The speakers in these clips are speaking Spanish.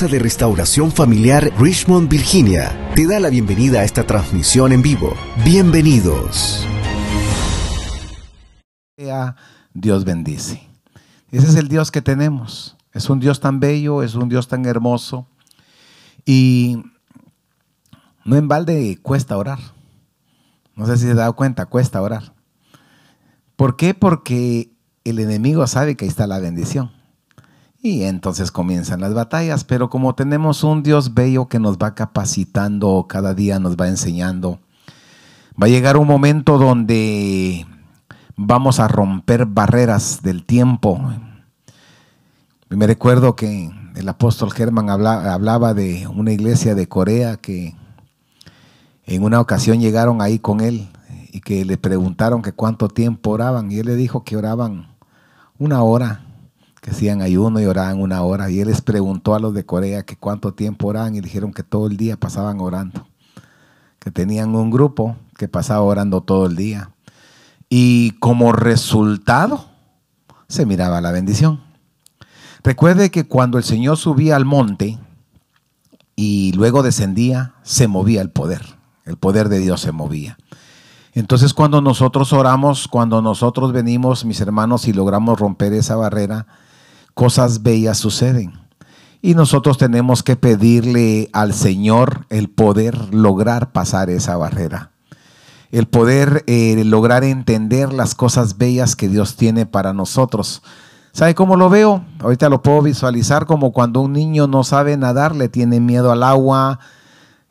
Casa de Restauración Familiar Richmond, Virginia, te da la bienvenida a esta transmisión en vivo. Bienvenidos. Dios bendice. Ese es el Dios que tenemos. Es un Dios tan bello, es un Dios tan hermoso. Y no en balde cuesta orar. No sé si se ha dado cuenta, cuesta orar. ¿Por qué? Porque el enemigo sabe que ahí está la bendición. Y entonces comienzan las batallas. Pero como tenemos un Dios bello que nos va capacitando, cada día nos va enseñando, va a llegar un momento donde vamos a romper barreras del tiempo. Me recuerdo que el apóstol Germán hablaba de una iglesia de Corea que en una ocasión llegaron ahí con él y que le preguntaron que cuánto tiempo oraban, y él le dijo que oraban 1 hora, que hacían ayuno y oraban 1 hora, y él les preguntó a los de Corea que cuánto tiempo oraban y dijeron que todo el día pasaban orando, que tenían un grupo que pasaba orando todo el día, y como resultado se miraba la bendición. Recuerde que cuando el Señor subía al monte y luego descendía, se movía el poder de Dios se movía. Entonces cuando nosotros oramos, cuando nosotros venimos, mis hermanos, y logramos romper esa barrera, cosas bellas suceden. Y nosotros tenemos que pedirle al Señor el poder lograr pasar esa barrera. El poder lograr entender las cosas bellas que Dios tiene para nosotros. ¿Sabe cómo lo veo? Ahorita lo puedo visualizar como cuando un niño no sabe nadar, le tiene miedo al agua,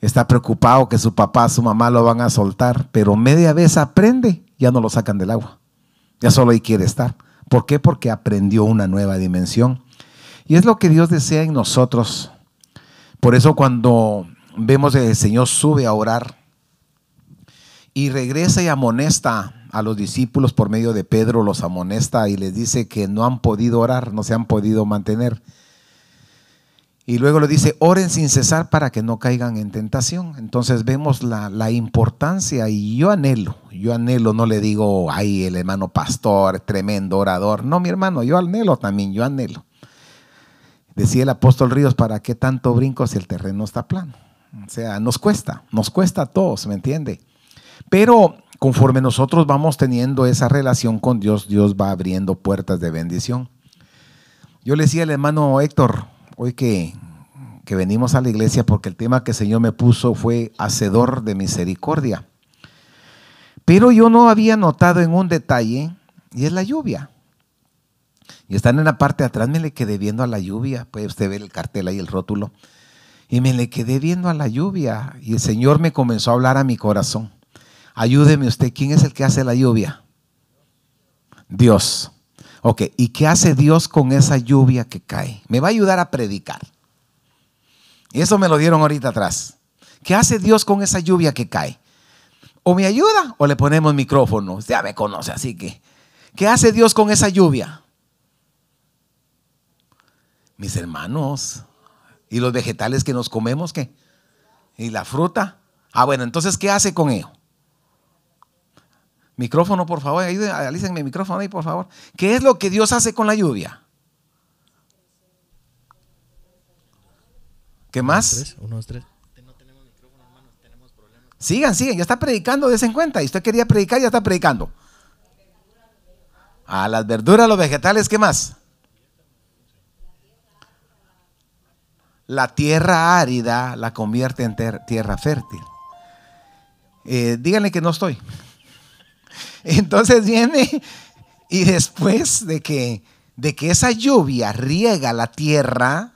está preocupado que su papá, su mamá lo van a soltar, pero media vez aprende, ya no lo sacan del agua. Ya solo ahí quiere estar. ¿Por qué? Porque aprendió una nueva dimensión. Y es lo que Dios desea en nosotros. Por eso cuando vemos que el Señor sube a orar y regresa y amonesta a los discípulos por medio de Pedro, los amonesta y les dice que no han podido orar, no se han podido mantener. Y luego le dice, oren sin cesar para que no caigan en tentación. Entonces vemos la importancia, y yo anhelo, no le digo, ay, el hermano pastor, tremendo orador. No, mi hermano, yo anhelo también, yo anhelo. Decía el apóstol Ríos, ¿para qué tanto brinco si el terreno está plano? O sea, nos cuesta a todos, ¿me entiende? Pero conforme nosotros vamos teniendo esa relación con Dios, Dios va abriendo puertas de bendición. Yo le decía al hermano Héctor, hoy que venimos a la iglesia, porque el tema que el Señor me puso fue hacedor de misericordia. Pero yo no había notado en un detalle, y es la lluvia. Y están en la parte de atrás, me le quedé viendo a la lluvia. Puede usted ver el cartel ahí, el rótulo. Y me le quedé viendo a la lluvia. Y el Señor me comenzó a hablar a mi corazón. Ayúdeme usted, ¿quién es el que hace la lluvia? Dios. Ok, ¿y qué hace Dios con esa lluvia que cae? Me va a ayudar a predicar. Y eso me lo dieron ahorita atrás. ¿Qué hace Dios con esa lluvia que cae? O me ayuda o le ponemos micrófono. Usted ya me conoce, así que. ¿Qué hace Dios con esa lluvia? Mis hermanos, ¿y los vegetales que nos comemos qué? ¿Y la fruta? Ah, bueno, entonces, ¿qué hace con ello? Micrófono, por favor, alícenme el micrófono ahí, por favor. ¿Qué es lo que Dios hace con la lluvia? ¿Qué más? 1, 2, 3. No tenemos micrófono, hermanos, tenemos problemas. Sigan, ya está predicando, dense en cuenta. Y usted quería predicar, ya está predicando. A las verduras, los vegetales, ¿qué más? La tierra árida la convierte en tierra fértil. Díganle que no estoy. Entonces viene, y después de que esa lluvia riega la tierra,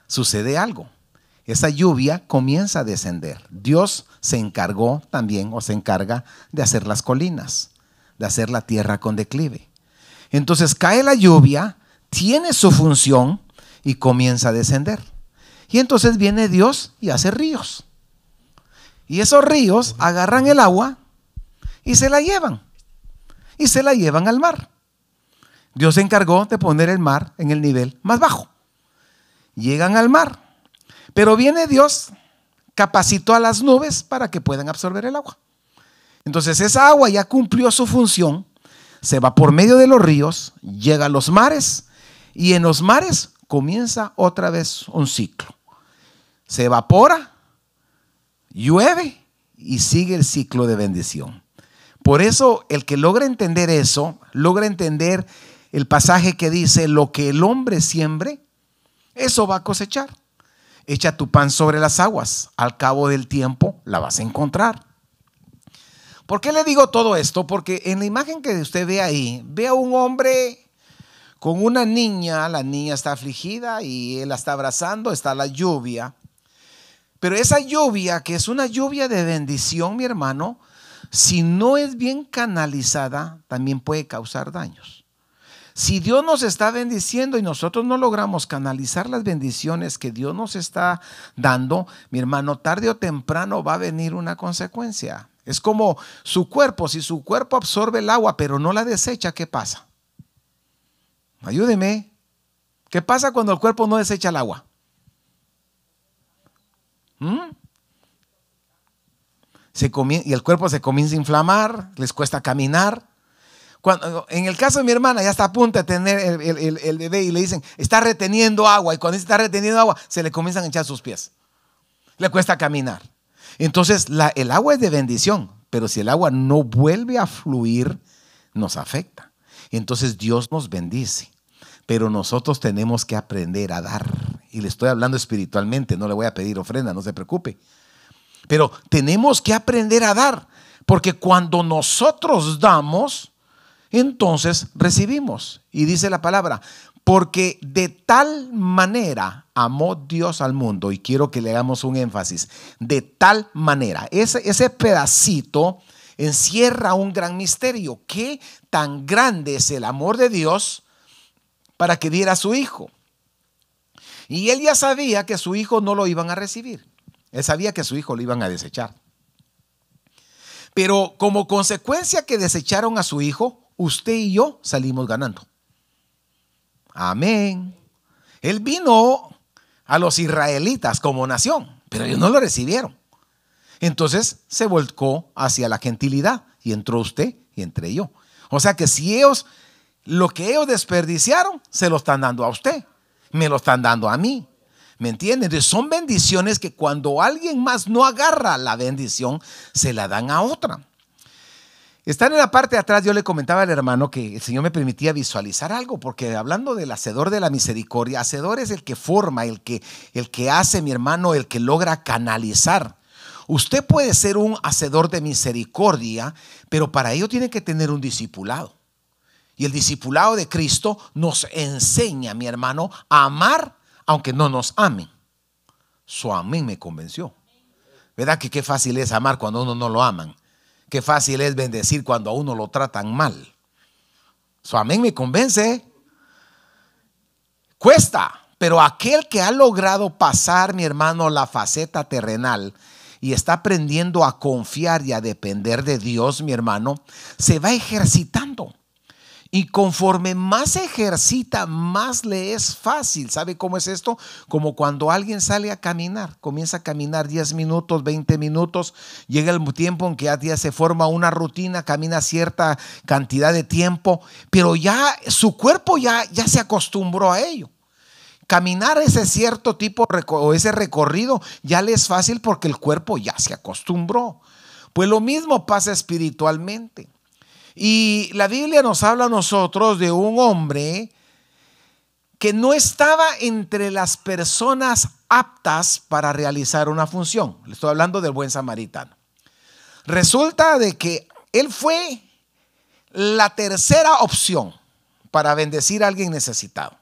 sucede algo. Esa lluvia comienza a descender. Dios se encargó también, o se encarga, de hacer las colinas, de hacer la tierra con declive. Entonces cae la lluvia, tiene su función y comienza a descender. Y entonces viene Dios y hace ríos. Y esos ríos agarran el agua y se la llevan. Y se la llevan al mar. Dios se encargó de poner el mar en el nivel más bajo. Llegan al mar. Pero viene Dios, capacitó a las nubes para que puedan absorber el agua. Entonces esa agua ya cumplió su función, se va por medio de los ríos, llega a los mares, y en los mares comienza otra vez un ciclo. Se evapora, llueve y sigue el ciclo de bendición. Por eso el que logra entender eso, logra entender el pasaje que dice: lo que el hombre siembre, eso va a cosechar. Echa tu pan sobre las aguas, al cabo del tiempo la vas a encontrar. ¿Por qué le digo todo esto? Porque en la imagen que usted ve ahí, ve a un hombre con una niña. La niña está afligida y él la está abrazando, está la lluvia. Pero esa lluvia, que es una lluvia de bendición, mi hermano, si no es bien canalizada, también puede causar daños. Si Dios nos está bendiciendo y nosotros no logramos canalizar las bendiciones que Dios nos está dando, mi hermano, tarde o temprano va a venir una consecuencia. Es como su cuerpo. Si su cuerpo absorbe el agua pero no la desecha, ¿qué pasa? Ayúdeme. ¿Qué pasa cuando el cuerpo no desecha el agua? Y el cuerpo se comienza a inflamar, les cuesta caminar. En el caso de mi hermana, ya está a punto de tener el bebé y le dicen, está reteniendo agua. Y cuando está reteniendo agua, se le comienzan a hinchar sus pies. Le cuesta caminar. Entonces, el agua es de bendición, pero si el agua no vuelve a fluir, nos afecta. Entonces, Dios nos bendice, pero nosotros tenemos que aprender a dar. Y le estoy hablando espiritualmente, no le voy a pedir ofrenda, no se preocupe. Pero tenemos que aprender a dar, porque cuando nosotros damos, entonces recibimos. Y dice la palabra, porque de tal manera amó Dios al mundo. Y quiero que le hagamos un énfasis. De tal manera. Ese pedacito encierra un gran misterio. ¿Qué tan grande es el amor de Dios para que diera a su hijo? Y él ya sabía que su hijo no lo iban a recibir. Él sabía que su hijo lo iban a desechar. Pero como consecuencia que desecharon a su hijo, usted y yo salimos ganando. Amén. Él vino a los israelitas como nación, pero ellos no lo recibieron. Entonces se volcó hacia la gentilidad y entró usted y entré yo. O sea que si ellos, lo que ellos desperdiciaron, se lo están dando a usted, me lo están dando a mí. ¿Me entienden? Entonces son bendiciones que cuando alguien más no agarra la bendición, se la dan a otra. Están en la parte de atrás. Yo le comentaba al hermano que el Señor me permitía visualizar algo, porque hablando del hacedor de la misericordia, hacedor es el que forma, el que hace, mi hermano, el que logra canalizar. Usted puede ser un hacedor de misericordia, pero para ello tiene que tener un discipulado. Y el discipulado de Cristo nos enseña, mi hermano, a amar aunque no nos amen. Su amén me convenció. ¿Verdad que qué fácil es amar cuando a uno no lo aman? Qué fácil es bendecir cuando a uno lo tratan mal. Su amén me convence. Cuesta, pero aquel que ha logrado pasar, mi hermano, la faceta terrenal y está aprendiendo a confiar y a depender de Dios, mi hermano, se va ejercitando. Y conforme más se ejercita, más le es fácil. ¿Sabe cómo es esto? Como cuando alguien sale a caminar, comienza a caminar 10 minutos, 20 minutos, llega el tiempo en que ya se forma una rutina, camina cierta cantidad de tiempo, pero ya su cuerpo ya se acostumbró a ello. Caminar ese cierto tipo o ese recorrido ya le es fácil porque el cuerpo ya se acostumbró. Pues lo mismo pasa espiritualmente. Y la Biblia nos habla a nosotros de un hombre que no estaba entre las personas aptas para realizar una función. Le estoy hablando del buen samaritano. Resulta de que él fue la tercera opción para bendecir a alguien necesitado.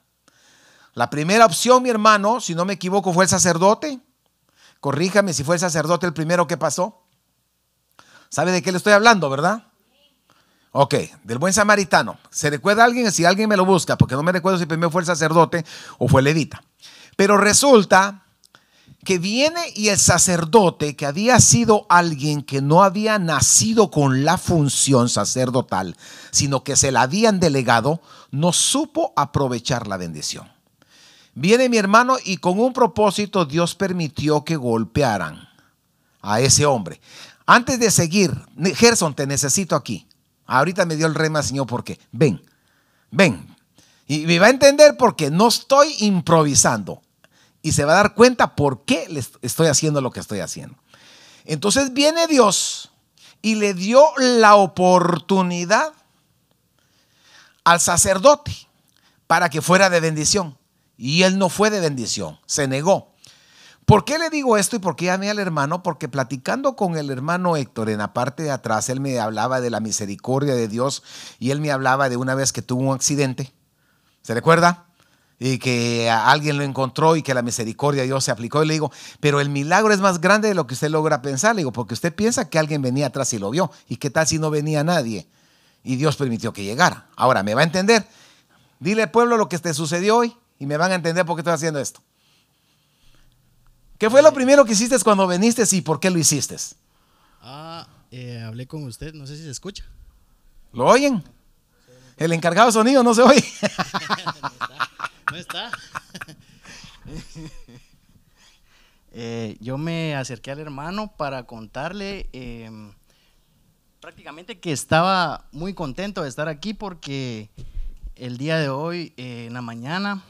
La primera opción, mi hermano, si no me equivoco, fue el sacerdote. Corríjame si fue el sacerdote el primero que pasó. ¿Sabe de qué le estoy hablando, verdad? Ok, del buen samaritano. ¿Se recuerda a alguien? Si alguien me lo busca, porque no me recuerdo si primero fue el sacerdote o fue el levita. Pero resulta que viene y el sacerdote, que había sido alguien que no había nacido con la función sacerdotal, sino que se la habían delegado, no supo aprovechar la bendición. Viene mi hermano y con un propósito Dios permitió que golpearan a ese hombre. Antes de seguir, Gerson, te necesito aquí. Ahorita me dio el rema, Señor, porque ven. Y me va a entender porque no estoy improvisando. Y se va a dar cuenta por qué estoy haciendo lo que estoy haciendo. Entonces viene Dios y le dio la oportunidad al sacerdote para que fuera de bendición. Y él no fue de bendición, se negó. ¿Por qué le digo esto y por qué llamé al hermano? Porque platicando con el hermano Héctor en la parte de atrás, él me hablaba de la misericordia de Dios y él me hablaba de una vez que tuvo un accidente. ¿Se recuerda? Y que alguien lo encontró y que la misericordia de Dios se aplicó. Y le digo, pero el milagro es más grande de lo que usted logra pensar. Le digo, porque usted piensa que alguien venía atrás y lo vio. ¿Y qué tal si no venía nadie? Y Dios permitió que llegara. Ahora, ¿me va a entender? Dile al pueblo lo que te sucedió hoy y me van a entender por qué estoy haciendo esto. ¿Qué fue lo primero que hiciste cuando viniste y por qué lo hiciste? Hablé con usted, no sé si se escucha. ¿Lo oyen? El encargado de sonido no se oye. No está. Yo me acerqué al hermano para contarle prácticamente que estaba muy contento de estar aquí porque el día de hoy, en la mañana,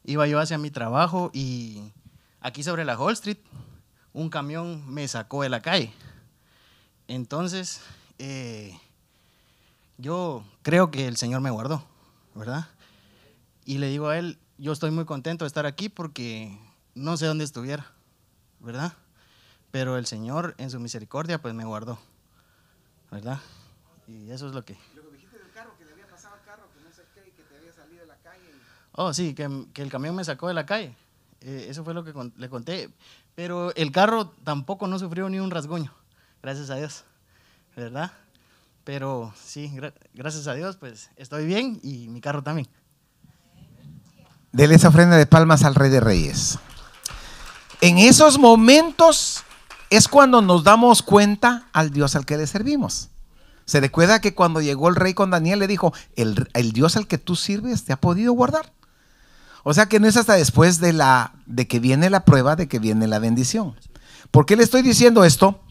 iba yo hacia mi trabajo y aquí sobre la Hall Street, un camión me sacó de la calle. Entonces, yo creo que el Señor me guardó, ¿verdad? Y le digo a él, yo estoy muy contento de estar aquí porque no sé dónde estuviera, ¿verdad? Pero el Señor en su misericordia pues me guardó, ¿verdad? Y eso es lo que... Lo que dijiste del carro, que le había pasado al carro, que no sé qué, y que te había salido de la calle. Oh, sí, que el camión me sacó de la calle. Eso fue lo que le conté. Pero el carro tampoco no sufrió ni un rasguño, gracias a Dios, ¿verdad? Pero sí, gracias a Dios pues estoy bien y mi carro también. Dele esa ofrenda de palmas al Rey de Reyes. En esos momentos es cuando nos damos cuenta al Dios al que le servimos. Se recuerda que cuando llegó el rey con Daniel le dijo, el Dios al que tú sirves te ha podido guardar. O sea que no es hasta después de que viene la prueba, de que viene la bendición. ¿Por qué le estoy diciendo esto?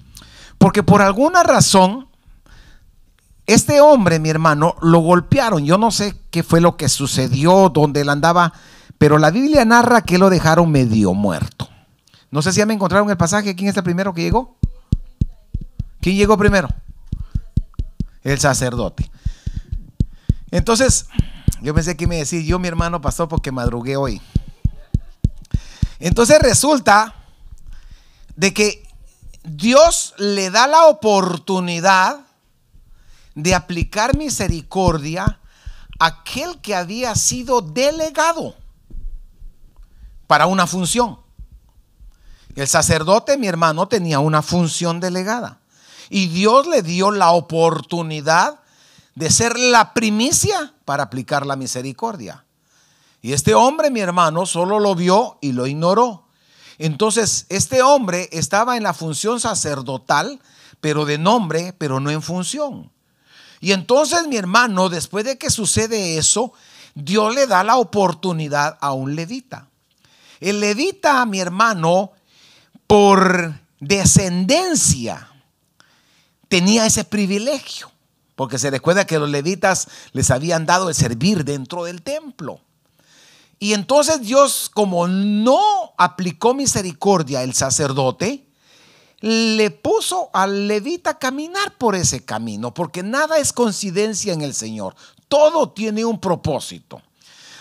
Porque por alguna razón este hombre, mi hermano, lo golpearon. Yo no sé qué fue lo que sucedió, dónde él andaba, pero la Biblia narra que lo dejaron medio muerto. No sé si ya me encontraron el pasaje. ¿Quién es el primero que llegó? ¿Quién llegó primero? El sacerdote. Entonces, yo pensé que me decía, yo mi hermano pastor porque madrugué hoy. Entonces resulta de que Dios le da la oportunidad de aplicar misericordia a aquel que había sido delegado para una función. El sacerdote, mi hermano, tenía una función delegada y Dios le dio la oportunidad de ser la primicia para aplicar la misericordia. Y este hombre, mi hermano, solo lo vio y lo ignoró. Entonces, este hombre estaba en la función sacerdotal, pero de nombre, pero no en función. Y entonces, mi hermano, después de que sucede eso, Dios le da la oportunidad a un levita. El levita, mi hermano, por descendencia, tenía ese privilegio. Porque se recuerda que los levitas les habían dado el servir dentro del templo. Y entonces Dios, como no aplicó misericordia al sacerdote, le puso al levita a caminar por ese camino, porque nada es coincidencia en el Señor. Todo tiene un propósito.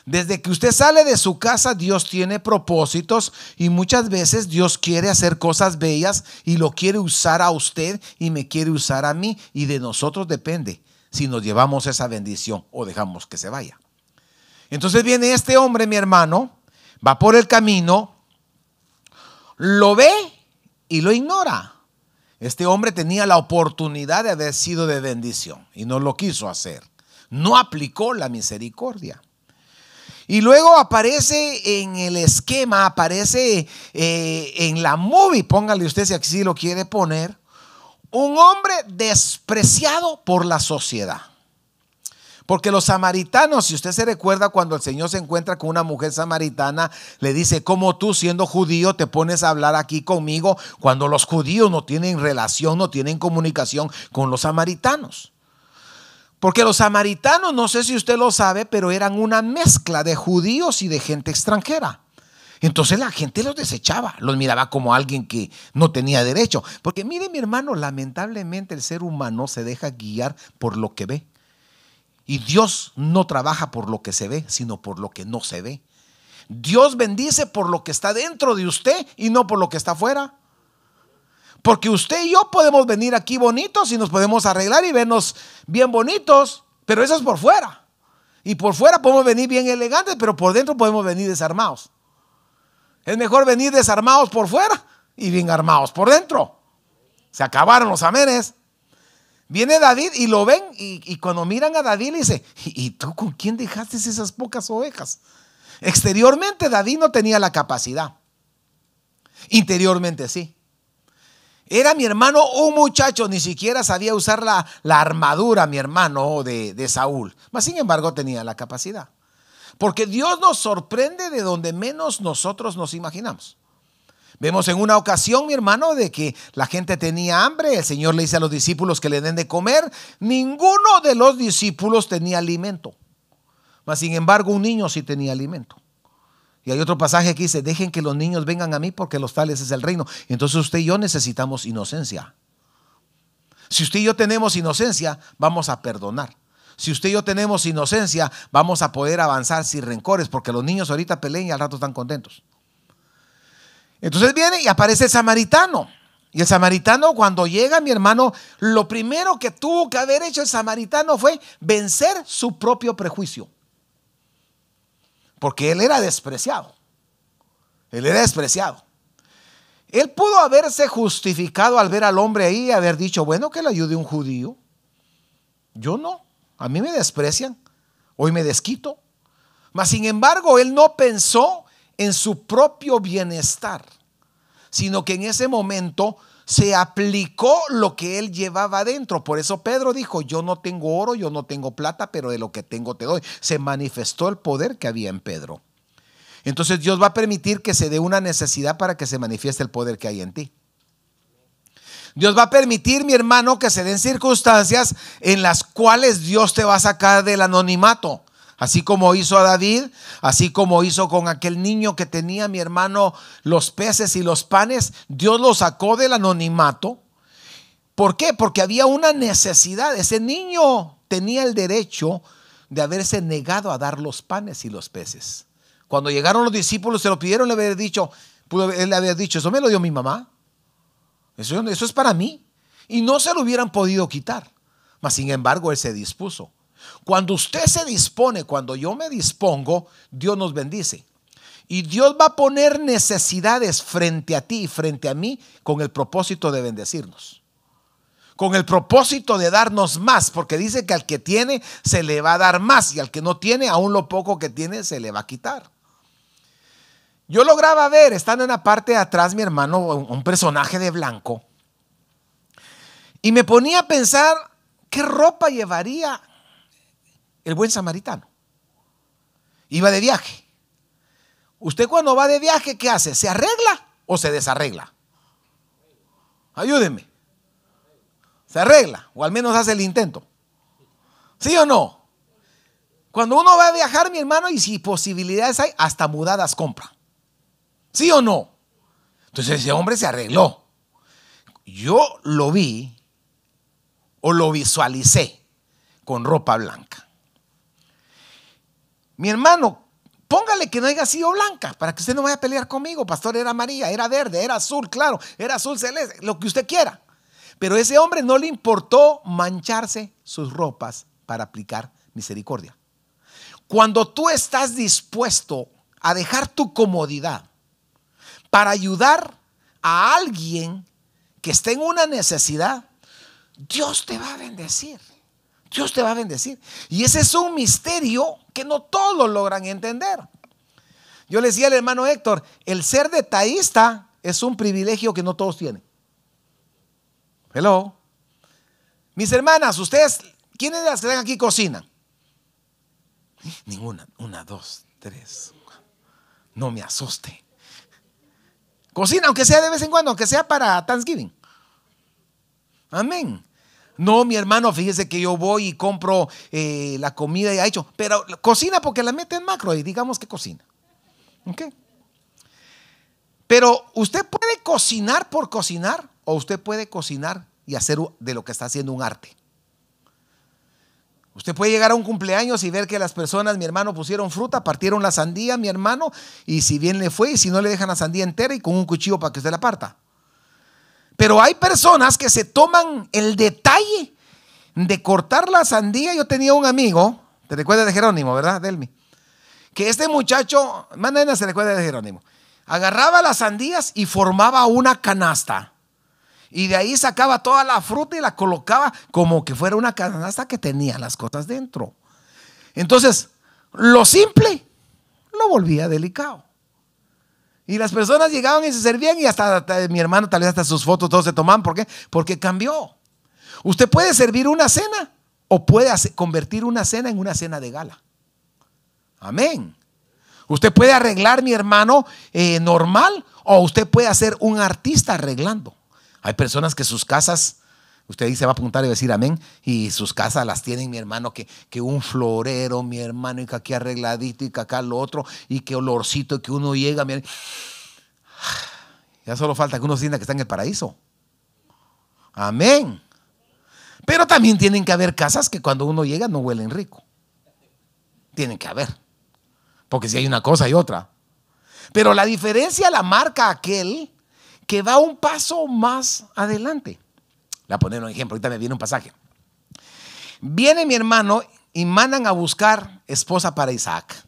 Desde que usted sale de su casa, Dios tiene propósitos y muchas veces Dios quiere hacer cosas bellas y lo quiere usar a usted y me quiere usar a mí, y de nosotros depende si nos llevamos esa bendición o dejamos que se vaya. Entonces viene este hombre, mi hermano, va por el camino, lo ve y lo ignora. Este hombre tenía la oportunidad de haber sido de bendición y no lo quiso hacer. No aplicó la misericordia. Y luego aparece en el esquema, aparece en la movie, póngale usted si así lo quiere poner, un hombre despreciado por la sociedad. Porque los samaritanos, si usted se recuerda, cuando el Señor se encuentra con una mujer samaritana, le dice, ¿cómo tú siendo judío te pones a hablar aquí conmigo cuando los judíos no tienen relación, no tienen comunicación con los samaritanos? Porque los samaritanos, no sé si usted lo sabe, pero eran una mezcla de judíos y de gente extranjera. Entonces la gente los desechaba, los miraba como alguien que no tenía derecho. Porque mire, mi hermano, lamentablemente el ser humano se deja guiar por lo que ve. Y Dios no trabaja por lo que se ve, sino por lo que no se ve. Dios bendice por lo que está dentro de usted y no por lo que está afuera. Porque usted y yo podemos venir aquí bonitos y nos podemos arreglar y vernos bien bonitos, pero eso es por fuera. Y por fuera podemos venir bien elegantes, pero por dentro podemos venir desarmados. Es mejor venir desarmados por fuera y bien armados por dentro. Se acabaron los amenes. Viene David y lo ven y cuando miran a David le dice: ¿y tú con quién dejaste esas pocas ovejas? Exteriormente David no tenía la capacidad. Interiormente sí. Era, mi hermano, un muchacho, ni siquiera sabía usar la armadura, mi hermano, de Saúl. Mas sin embargo tenía la capacidad. Porque Dios nos sorprende de donde menos nosotros nos imaginamos. Vemos en una ocasión, mi hermano, de que la gente tenía hambre. El Señor le dice a los discípulos que le den de comer. Ninguno de los discípulos tenía alimento. Mas sin embargo un niño sí tenía alimento. Y hay otro pasaje que dice: dejen que los niños vengan a mí, porque los tales es el reino. Entonces usted y yo necesitamos inocencia. Si usted y yo tenemos inocencia, vamos a perdonar. Si usted y yo tenemos inocencia, vamos a poder avanzar sin rencores, porque los niños ahorita pelean y al rato están contentos. Entonces viene y aparece el samaritano. Y el samaritano, cuando llega, mi hermano, lo primero que tuvo que haber hecho el samaritano fue vencer su propio prejuicio. Porque él era despreciado. Él era despreciado. Él pudo haberse justificado al ver al hombre ahí y haber dicho: bueno, que le ayude un judío. Yo no. A mí me desprecian. Hoy me desquito. Mas sin embargo, él no pensó en su propio bienestar, sino que en ese momento se aplicó lo que él llevaba adentro. Por eso Pedro dijo: yo no tengo oro, yo no tengo plata, pero de lo que tengo te doy. Se manifestó el poder que había en Pedro. Entonces Dios va a permitir que se dé una necesidad para que se manifieste el poder que hay en ti. Dios va a permitir, mi hermano, que se den circunstancias en las cuales Dios te va a sacar del anonimato. Así como hizo a David, así como hizo con aquel niño que tenía, mi hermano, los peces y los panes. Dios lo sacó del anonimato. ¿Por qué? Porque había una necesidad. Ese niño tenía el derecho de haberse negado a dar los panes y los peces. Cuando llegaron los discípulos, se lo pidieron, le había dicho, él le había dicho: eso me lo dio mi mamá. Eso es para mí. Y no se lo hubieran podido quitar. Mas sin embargo, él se dispuso. Cuando usted se dispone, cuando yo me dispongo, Dios nos bendice. Y Dios va a poner necesidades frente a ti y frente a mí con el propósito de bendecirnos. Con el propósito de darnos más, porque dice que al que tiene se le va a dar más, y al que no tiene, aún lo poco que tiene se le va a quitar. Yo lograba ver, estando en la parte de atrás, mi hermano, un personaje de blanco, y me ponía a pensar qué ropa llevaría el buen samaritano. Iba de viaje. Usted cuando va de viaje, ¿qué hace? ¿Se arregla o se desarregla? Ayúdenme. Se arregla, o al menos hace el intento. ¿Sí o no? Cuando uno va a viajar, mi hermano, y si posibilidades hay, hasta mudadas compra. ¿Sí o no? Entonces ese hombre se arregló. Yo lo vi o lo visualicé con ropa blanca. Mi hermano, póngale que no haya sido blanca para que usted no vaya a pelear conmigo. Pastor, era amarilla, era verde, era azul, claro, era azul celeste, lo que usted quiera. Pero a ese hombre no le importó mancharse sus ropas para aplicar misericordia. Cuando tú estás dispuesto a dejar tu comodidad para ayudar a alguien que esté en una necesidad, Dios te va a bendecir. Dios te va a bendecir. Y ese es un misterio que no todos lo logran entender. Yo le decía al hermano Héctor, el ser detallista es un privilegio que no todos tienen. Hello. Mis hermanas, ustedes, ¿quiénes de las que están aquí cocinan? Ninguna. 1, 2, 3. No me asuste. Cocina, aunque sea de vez en cuando, aunque sea para Thanksgiving. Amén. No, mi hermano, fíjese que yo voy y compro la comida ya hecho, pero cocina porque la mete en macro y digamos que cocina. ¿Ok? Pero usted puede cocinar por cocinar o usted puede cocinar y hacer de lo que está haciendo un arte. Usted puede llegar a un cumpleaños y ver que las personas, mi hermano, pusieron fruta, partieron la sandía, mi hermano, y si bien le fue y si no le dejan la sandía entera y con un cuchillo para que usted la parta. Pero hay personas que se toman el detalle de cortar la sandía. Yo tenía un amigo, te recuerdas de Jerónimo, ¿verdad, Delmi? Que este muchacho, Manena se recuerda de Jerónimo, agarraba las sandías y formaba una canasta. Y de ahí sacaba toda la fruta y la colocaba como que fuera una canasta que tenía las cosas dentro. Entonces, lo simple lo volvía delicado. Y las personas llegaban y se servían y hasta mi hermano, tal vez hasta sus fotos todos se tomaban. ¿Por qué? Porque cambió. Usted puede servir una cena o puede convertir una cena en una cena de gala. Amén. Usted puede arreglar, mi hermano, normal, o usted puede hacer un artista arreglando. Hay personas que sus casas, usted ahí se va a apuntar y va a decir amén, y sus casas las tienen, mi hermano, que un florero, mi hermano, y que aquí arregladito y que acá lo otro, y que olorcito, y que uno llega, mire, ya solo falta que uno sienta que está en el paraíso. Amén. Pero también tienen que haber casas que cuando uno llega no huelen rico. Tienen que haber, porque si hay una cosa y otra. Pero la diferencia la marca aquel que va un paso más adelante. Le voy a poner un ejemplo, ahorita me viene un pasaje. Viene mi hermano y mandan a buscar esposa para Isaac.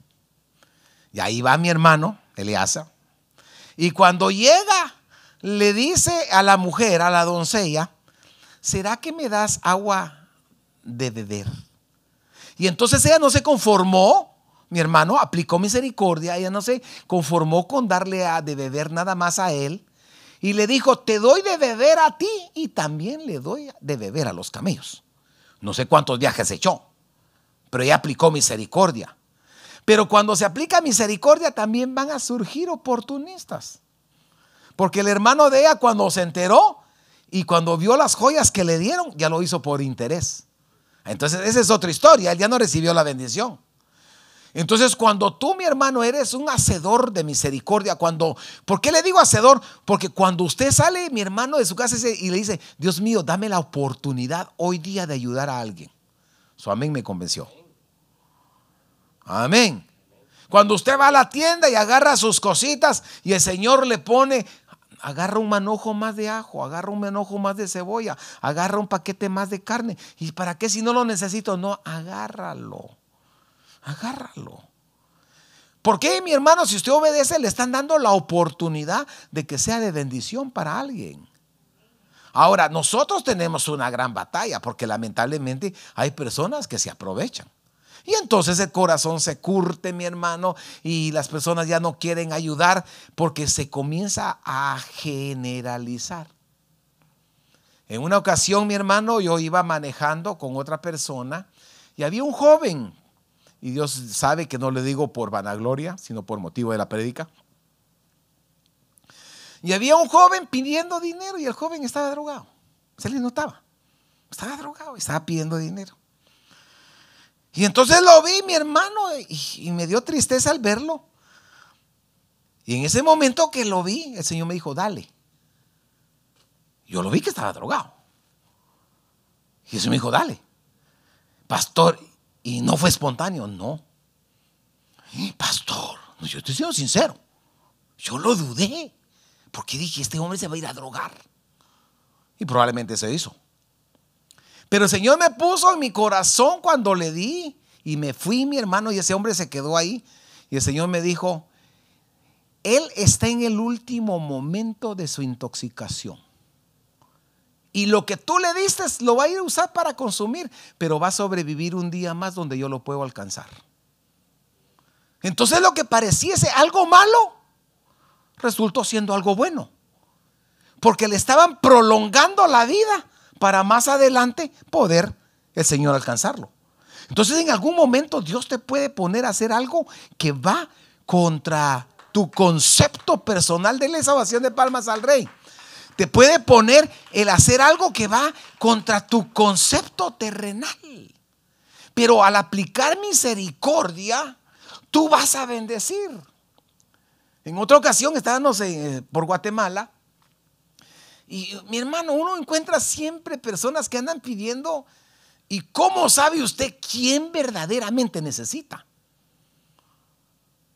Y ahí va mi hermano, Eleazar. Y cuando llega, le dice a la mujer, a la doncella, ¿será que me das agua de beber? Y entonces ella no se conformó, mi hermano aplicó misericordia, ella no se conformó con darle de beber nada más a él. Y le dijo, te doy de beber a ti y también le doy de beber a los camellos. No sé cuántos viajes echó, pero ella aplicó misericordia. Pero cuando se aplica misericordia también van a surgir oportunistas. Porque el hermano de ella cuando se enteró y cuando vio las joyas que le dieron, ya lo hizo por interés. Entonces esa es otra historia, él ya no recibió la bendición. Entonces cuando tú, mi hermano, eres un hacedor de misericordia, ¿por qué le digo hacedor? Porque cuando usted sale, mi hermano, de su casa y le dice, Dios mío, dame la oportunidad hoy día de ayudar a alguien. Su amén me convenció. Amén. Cuando usted va a la tienda y agarra sus cositas y el Señor le pone, agarra un manojo más de ajo, agarra un manojo más de cebolla, agarra un paquete más de carne. ¿Y para qué si no lo necesito? No, agárralo. Agárralo. ¿Por qué, mi hermano? Si usted obedece, le están dando la oportunidad de que sea de bendición para alguien. Ahora, nosotros tenemos una gran batalla porque lamentablemente hay personas que se aprovechan. Y entonces el corazón se curte, mi hermano, y las personas ya no quieren ayudar porque se comienza a generalizar. En una ocasión, mi hermano, yo iba manejando con otra persona y había un joven. Y Dios sabe que no le digo por vanagloria, sino por motivo de la prédica. Y había un joven pidiendo dinero y el joven estaba drogado. Se le notaba. Estaba drogado, estaba pidiendo dinero. Y entonces lo vi, mi hermano, y me dio tristeza al verlo. Y en ese momento que lo vi, el Señor me dijo, dale. Yo lo vi que estaba drogado. Y eso me dijo, dale. Pastor, y no fue espontáneo, no. Pastor, yo estoy siendo sincero. Yo lo dudé. Porque dije, este hombre se va a ir a drogar. Y probablemente se hizo. Pero el Señor me puso en mi corazón cuando le di. Y me fui, mi hermano, y ese hombre se quedó ahí. Y el Señor me dijo, él está en el último momento de su intoxicación. Y lo que tú le diste lo va a ir a usar para consumir, pero va a sobrevivir un día más donde yo lo puedo alcanzar. Entonces lo que pareciese algo malo resultó siendo algo bueno, porque le estaban prolongando la vida para más adelante poder el Señor alcanzarlo. Entonces en algún momento Dios te puede poner a hacer algo que va contra tu concepto personal. Denle esa ovación de palmas al Rey. Te puede poner el hacer algo que va contra tu concepto terrenal. Pero al aplicar misericordia, tú vas a bendecir. En otra ocasión estábamos por Guatemala. Y mi hermano, uno encuentra siempre personas que andan pidiendo. ¿Y cómo sabe usted quién verdaderamente necesita?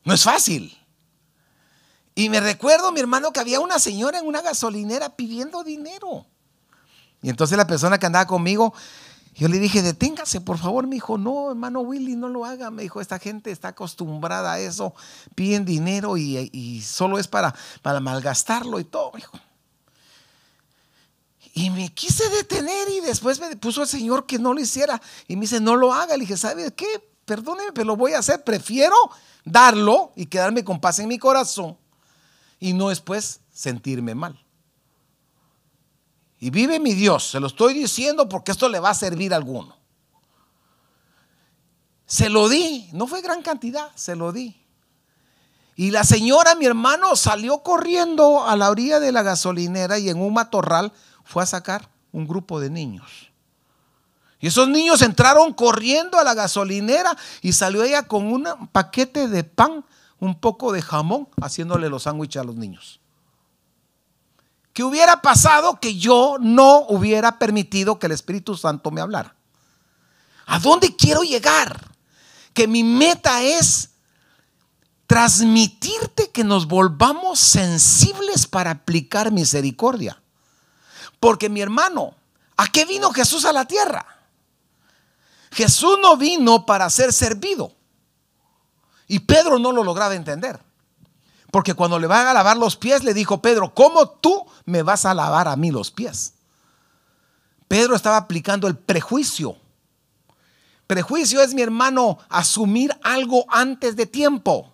No es fácil. Y me recuerdo, mi hermano, que había una señora en una gasolinera pidiendo dinero. Y entonces la persona que andaba conmigo, yo le dije, deténgase, por favor. Me dijo, no, hermano Willy, no lo haga. Me dijo, esta gente está acostumbrada a eso. Piden dinero y solo es para malgastarlo y todo. Me dijo. Y me quise detener y después me puso el Señor que no lo hiciera. Y me dice, no lo haga. Le dije, ¿sabe qué? Perdóneme, pero lo voy a hacer. Prefiero darlo y quedarme con paz en mi corazón y no después sentirme mal. Y vive mi Dios, se lo estoy diciendo porque esto le va a servir a alguno. Se lo di, no fue gran cantidad, se lo di. Y la señora, mi hermano, salió corriendo a la orilla de la gasolinera y en un matorral fue a sacar un grupo de niños. Y esos niños entraron corriendo a la gasolinera y salió ella con un paquete de pan, un poco de jamón, haciéndole los sándwiches a los niños. ¿Qué hubiera pasado que yo no hubiera permitido que el Espíritu Santo me hablara? ¿A dónde quiero llegar? Que mi meta es transmitirte que nos volvamos sensibles para aplicar misericordia. Porque mi hermano, ¿a qué vino Jesús a la tierra? Jesús no vino para ser servido. Y Pedro no lo lograba entender. Porque cuando le van a lavar los pies, le dijo Pedro, ¿cómo tú me vas a lavar a mí los pies? Pedro estaba aplicando el prejuicio. Prejuicio es, mi hermano, asumir algo antes de tiempo.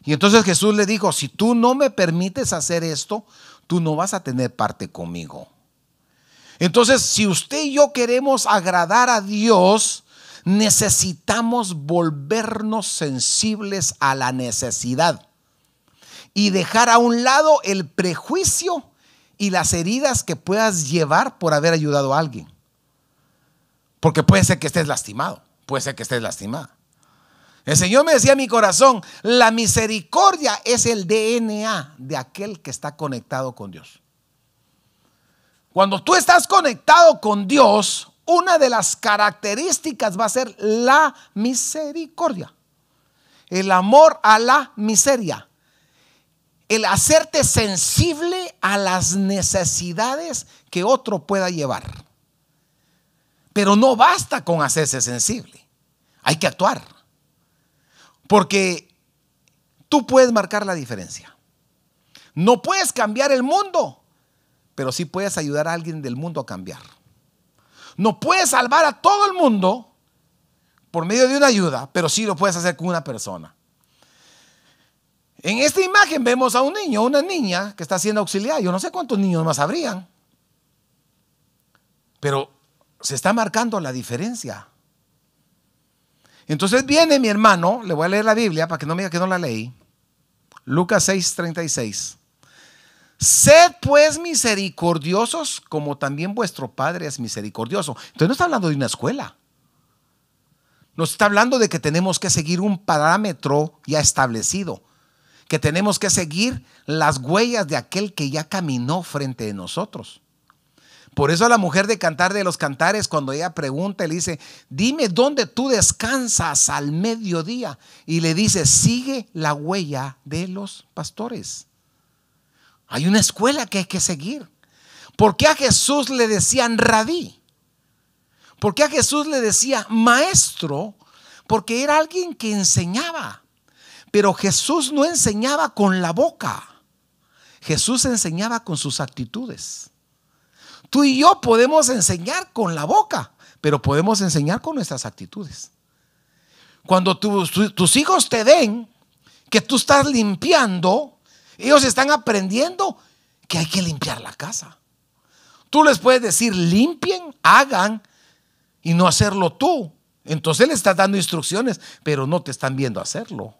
Y entonces Jesús le dijo, si tú no me permites hacer esto, tú no vas a tener parte conmigo. Entonces, si usted y yo queremos agradar a Dios, necesitamos volvernos sensibles a la necesidad y dejar a un lado el prejuicio y las heridas que puedas llevar por haber ayudado a alguien. Porque puede ser que estés lastimado, puede ser que estés lastimada. El Señor me decía en mi corazón, la misericordia es el DNA de aquel que está conectado con Dios. Cuando tú estás conectado con Dios, una de las características va a ser la misericordia. El amor a la miseria. El hacerte sensible a las necesidades que otro pueda llevar. Pero no basta con hacerse sensible. Hay que actuar. Porque tú puedes marcar la diferencia. No puedes cambiar el mundo, pero sí puedes ayudar a alguien del mundo a cambiar. No puedes salvar a todo el mundo por medio de una ayuda, pero sí lo puedes hacer con una persona. En esta imagen vemos a un niño, una niña que está siendo auxiliada. Yo no sé cuántos niños más habrían, pero se está marcando la diferencia. Entonces viene mi hermano, le voy a leer la Biblia para que no me diga que no la leí. Lucas 6:36. Sed pues misericordiosos como también vuestro Padre es misericordioso. Entonces no está hablando de una escuela. Nos está hablando de que tenemos que seguir un parámetro ya establecido. Que tenemos que seguir las huellas de aquel que ya caminó frente de nosotros. Por eso a la mujer de Cantar de los Cantares, cuando ella pregunta, le dice, dime dónde tú descansas al mediodía. Y le dice, sigue la huella de los pastores. Hay una escuela que hay que seguir. ¿Por qué a Jesús le decían rabí? ¿Por qué a Jesús le decía maestro? Porque era alguien que enseñaba. Pero Jesús no enseñaba con la boca. Jesús enseñaba con sus actitudes. Tú y yo podemos enseñar con la boca, pero podemos enseñar con nuestras actitudes. Cuando tus hijos te ven que tú estás limpiando, ellos están aprendiendo que hay que limpiar la casa. Tú les puedes decir limpien, hagan y no hacerlo tú. Entonces le estás dando instrucciones, pero no te están viendo hacerlo.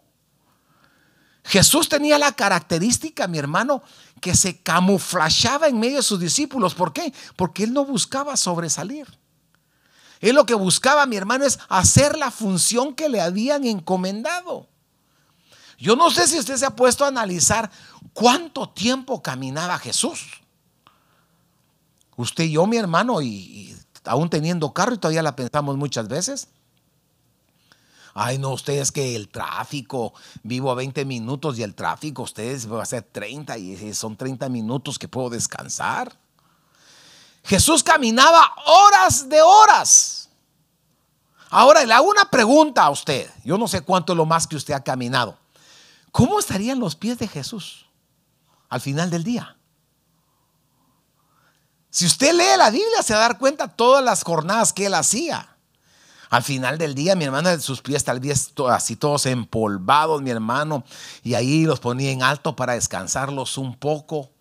Jesús tenía la característica, mi hermano, que se camuflajeaba en medio de sus discípulos. ¿Por qué? Porque Él no buscaba sobresalir. Él lo que buscaba, mi hermano, es hacer la función que le habían encomendado. Yo no sé si usted se ha puesto a analizar cuánto tiempo caminaba Jesús. Usted y yo, mi hermano, y aún teniendo carro, y todavía la pensamos muchas veces. Ay, no, ustedes que el tráfico, vivo a 20 minutos y el tráfico, ustedes va a ser 30 y son 30 minutos que puedo descansar. Jesús caminaba horas de horas. Ahora le hago una pregunta a usted. Yo no sé cuánto es lo más que usted ha caminado. ¿Cómo estarían los pies de Jesús al final del día? Si usted lee la Biblia se va a dar cuenta todas las jornadas que Él hacía. Al final del día, mi hermano, sus pies tal vez así todos empolvados, mi hermano, y ahí los ponía en alto para descansarlos un poco.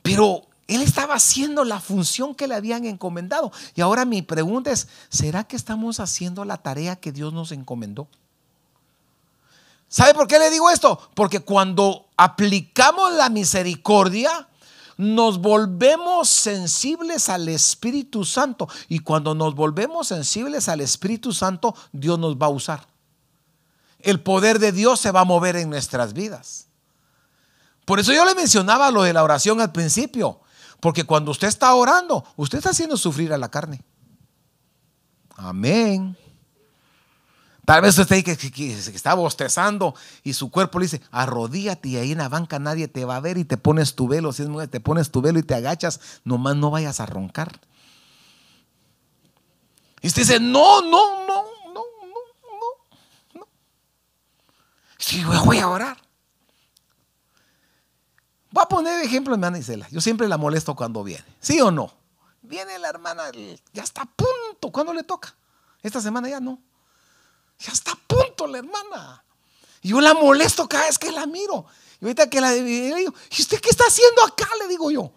Pero Él estaba haciendo la función que le habían encomendado. Y ahora mi pregunta es, ¿será que estamos haciendo la tarea que Dios nos encomendó? ¿Sabe por qué le digo esto? Porque cuando aplicamos la misericordia, nos volvemos sensibles al Espíritu Santo. Y cuando nos volvemos sensibles al Espíritu Santo, Dios nos va a usar. El poder de Dios se va a mover en nuestras vidas. Por eso yo le mencionaba lo de la oración al principio. Porque cuando usted está orando, usted está haciendo sufrir a la carne. Amén. Tal vez usted que está bostezando y su cuerpo le dice, arrodíllate y ahí en la banca nadie te va a ver y te pones tu velo. Si es mujer, te pones tu velo y te agachas, nomás no vayas a roncar. Y usted dice, no. Sí, voy a orar. Voy a poner de ejemplo a mi hermana Isela. Yo siempre la molesto cuando viene. ¿Sí o no? Viene la hermana, ya está a punto. ¿Cuándo le toca? Esta semana ya no. Ya está a punto la hermana. Y yo la molesto cada vez que la miro. Y ahorita que la digo, ¿y usted qué está haciendo acá? Le digo yo.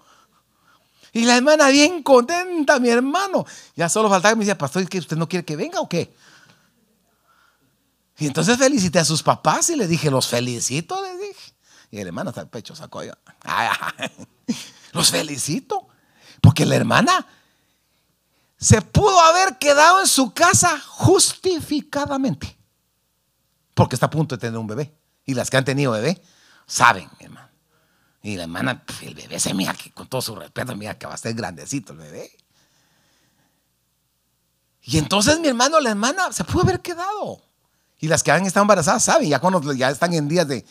Y la hermana bien contenta, mi hermano. Ya solo faltaba que me decía, pastor, ¿es que usted no quiere que venga o qué? Y entonces felicité a sus papás y le dije, los felicito, le dije. Y el hermano hasta el pecho sacó yo. Los felicito. Porque la hermana se pudo haber quedado en su casa justificadamente. Porque está a punto de tener un bebé. Y las que han tenido bebé saben, mi hermano. Y la hermana, el bebé se mira que con todo su respeto, mira que va a ser grandecito el bebé. Y entonces mi hermano, la hermana se pudo haber quedado. Y las que han estado embarazadas saben, ya están en días de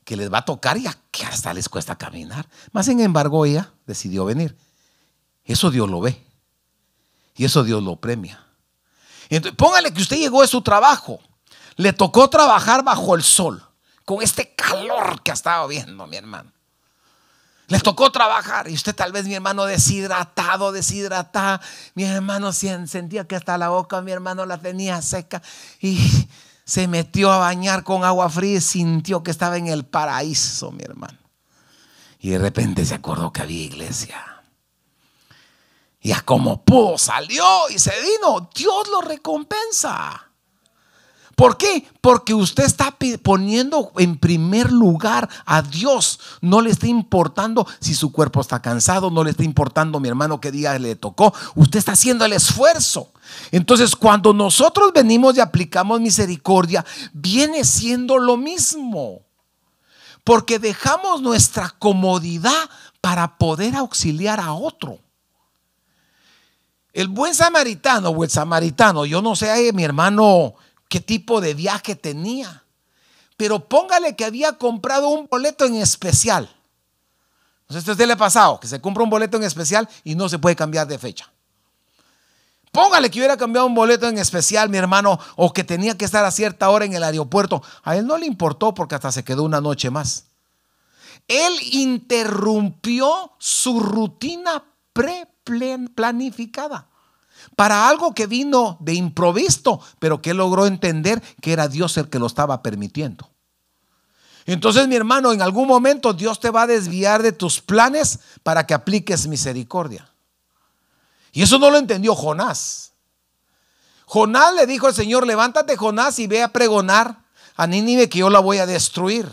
que les va a tocar, ya que hasta les cuesta caminar. Más sin embargo, ella decidió venir. Eso Dios lo ve. Y eso Dios lo premia. Entonces, póngale que usted llegó de su trabajo. Le tocó trabajar bajo el sol. Con este calor que ha estado viendo, mi hermano. Le tocó trabajar. Y usted tal vez, mi hermano, deshidratada. Mi hermano sentía que hasta la boca, mi hermano, la tenía seca. Y se metió a bañar con agua fría y sintió que estaba en el paraíso, mi hermano. Y de repente se acordó que había iglesia. Y a como pudo salió y se vino. Dios lo recompensa. ¿Por qué? Porque usted está poniendo en primer lugar a Dios. No le está importando si su cuerpo está cansado. No le está importando, mi hermano, qué día le tocó. Usted está haciendo el esfuerzo. Entonces, cuando nosotros venimos y aplicamos misericordia, viene siendo lo mismo. Porque dejamos nuestra comodidad para poder auxiliar a otro. El buen samaritano o el samaritano, yo no sé, mi hermano, qué tipo de viaje tenía, pero póngale que había comprado un boleto en especial. No sé si a usted le ha pasado que se compra un boleto en especial y no se puede cambiar de fecha. Póngale que hubiera cambiado un boleto en especial, mi hermano, o que tenía que estar a cierta hora en el aeropuerto. A él no le importó porque hasta se quedó una noche más. Él interrumpió su rutina planificada para algo que vino de improviso, pero que logró entender que era Dios el que lo estaba permitiendo. Entonces, mi hermano, en algún momento Dios te va a desviar de tus planes para que apliques misericordia. Y eso no lo entendió Jonás. Jonás le dijo al Señor, levántate, Jonás, y ve a pregonar a Nínive que yo la voy a destruir.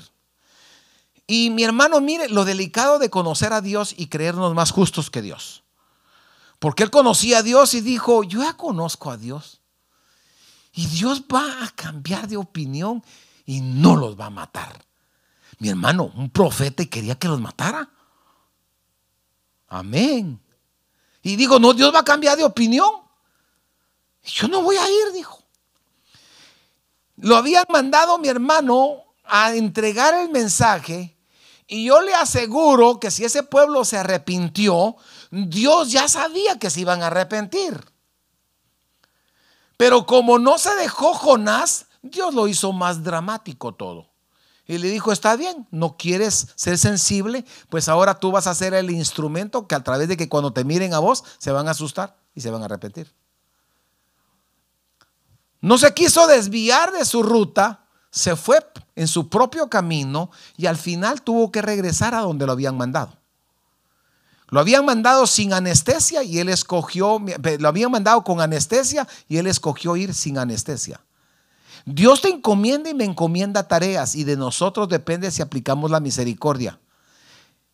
Y mi hermano, mire lo delicado de conocer a Dios y creernos más justos que Dios. Porque él conocía a Dios y dijo, yo ya conozco a Dios. Y Dios va a cambiar de opinión y no los va a matar. Mi hermano, un profeta y quería que los matara. Amén. Y digo, no, Dios va a cambiar de opinión. Yo no voy a ir, dijo. Lo habían mandado, mi hermano, a entregar el mensaje. Y yo le aseguro que si ese pueblo se arrepintió, Dios ya sabía que se iban a arrepentir. Pero como no se dejó Jonás, Dios lo hizo más dramático todo. Y le dijo, está bien, no quieres ser sensible, pues ahora tú vas a ser el instrumento que a través de que cuando te miren a vos se van a asustar y se van a arrepentir. No se quiso desviar de su ruta, se fue en su propio camino y al final tuvo que regresar a donde lo habían mandado. Lo habían mandado sin anestesia y él escogió, lo habían mandado con anestesia y él escogió ir sin anestesia. Dios te encomienda y me encomienda tareas y de nosotros depende si aplicamos la misericordia